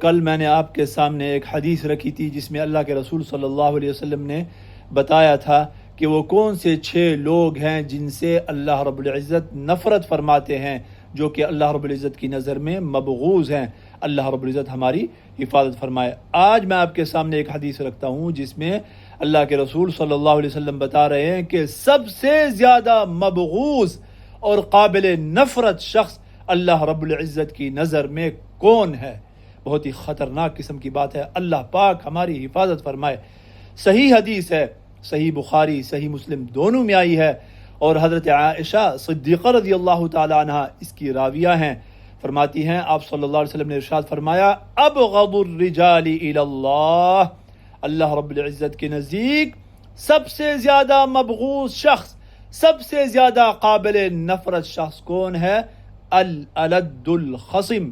کل میں نے آپ کے سامنے ایک حدیث رکھی تھی جس میں اللہ کے رسول صلی اللہ علیہ وسلم نے بتایا تھا کہ وہ کون سے 6 لوگ ہیں جن سے اللہ رب العزت نفرت فرماتے ہیں، جو کہ اللہ رب العزت کی نظر میں مبغوض ہیں۔ اللہ رب العزت ہماری حفاظت فرمائے۔ آج میں آپ کے سامنے ایک حدیث رکھتا ہوں جس میں اللہ کے رسول صلی اللہ علیہ وسلم بتا رہے ہیں کہ سب سے زیادہ مبغوض اور قابل نفرت شخص اللہ رب العزت کی نظر میں کون ہے۔ بہت ہی خطرناک قسم کی بات ہے۔ اللہ پاک ہماری حفاظت فرمائے۔ صحیح حدیث ہے، صحیح بخاری صحیح مسلم دونوں میں آئی ہے، اور حضرت عائشہ صدیقہ رضی اللہ تعالی عنہ اس کی راویہ ہیں۔ فرماتی ہیں آپ صلی اللہ علیہ وسلم نے ارشاد فرمایا، ابغض الرجال الی اللہ، اللہ رب العزت کے نزدیک سب سے زیادہ مبغوض شخص، سب سے زیادہ قابل نفرت شخص کون ہے؟ الالد الخصم۔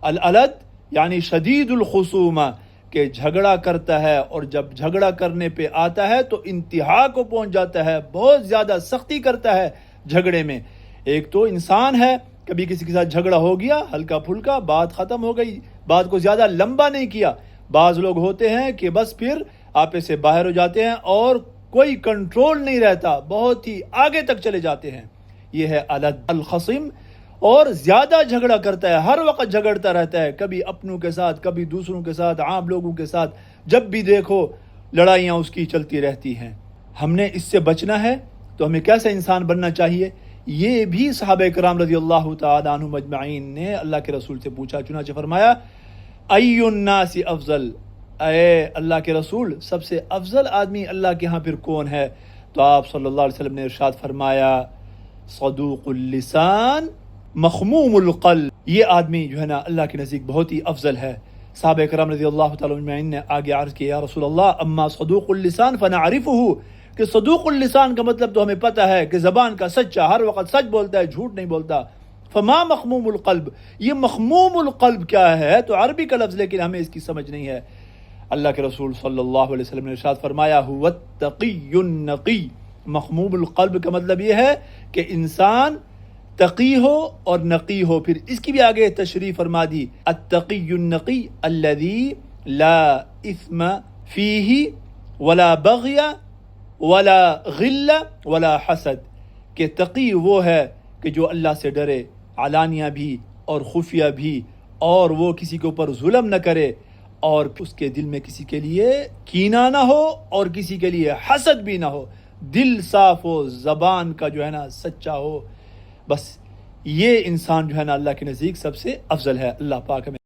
الالد یعنی شدید الخصومہ، کہ جھگڑا کرتا ہے، اور جب جھگڑا کرنے پہ آتا ہے تو انتہا کو پہنچ جاتا ہے، بہت زیادہ سختی کرتا ہے جھگڑے میں۔ ایک تو انسان ہے، کبھی کسی کے ساتھ جھگڑا ہو گیا، ہلکا پھلکا بات ختم ہو گئی، بات کو زیادہ لمبا نہیں کیا۔ بعض لوگ ہوتے ہیں کہ بس پھر آپے سے باہر ہو جاتے ہیں اور کوئی کنٹرول نہیں رہتا، بہت ہی آگے تک چلے جاتے ہیں۔ یہ ہے الد الخصم، اور زیادہ جھگڑا کرتا ہے، ہر وقت جھگڑتا رہتا ہے، کبھی اپنوں کے ساتھ، کبھی دوسروں کے ساتھ، عام لوگوں کے ساتھ، جب بھی دیکھو لڑائیاں اس کی چلتی رہتی ہیں۔ ہم نے اس سے بچنا ہے تو ہمیں کیسا انسان بننا چاہیے؟ یہ بھی صحابہ کرام رضی اللہ تعالی عنہم اجمعین نے اللہ کے رسول سے پوچھا، چنانچہ فرمایا، ای الناس افضل، اے اللہ کے رسول سب سے افضل آدمی اللہ کے ہاں پھر کون ہے؟ تو آپ صلی اللہ علیہ وسلم نے ارشاد فرمایا، صدوق اللسان مخموم القلب، یہ آدمی جو ہے نا اللہ کے نزدیک بہت ہی افضل ہے۔ صحابہ کرام رضی اللہ تعالی عنہ نے آگے عرض کیا، یا رسول اللہ اما صدوق اللسان فنعرفه، کہ صدوق اللسان کا مطلب تو ہمیں پتہ ہے کہ زبان کا سچا، ہر وقت سچ بولتا ہے، جھوٹ نہیں بولتا۔ فما مخموم القلب، یہ مخموم القلب کیا ہے؟ تو عربی کا لفظ، لیکن ہمیں اس کی سمجھ نہیں ہے۔ اللہ کے رسول صلی اللہ علیہ وسلم نے ارشاد فرمایا، هو التقی النقی، مخموم القلب کا مطلب یہ ہے کہ انسان تقی ہو اور نقی ہو۔ پھر اس کی بھی آگے تشریح فرما دی، التقی النقی الذی لا اثم فیہ ولا بغی ولا غل ولا حسد، کہ تقی وہ ہے کہ جو اللہ سے ڈرے علانیہ بھی اور خفیہ بھی، اور وہ کسی کے اوپر ظلم نہ کرے، اور اس کے دل میں کسی کے لیے کینہ نہ ہو اور کسی کے لیے حسد بھی نہ ہو، دل صاف ہو، زبان کا جو ہے نا سچا ہو۔ بس یہ انسان جو ہے نا اللہ کے نزدیک سب سے افضل ہے۔ اللہ پاک ہمیں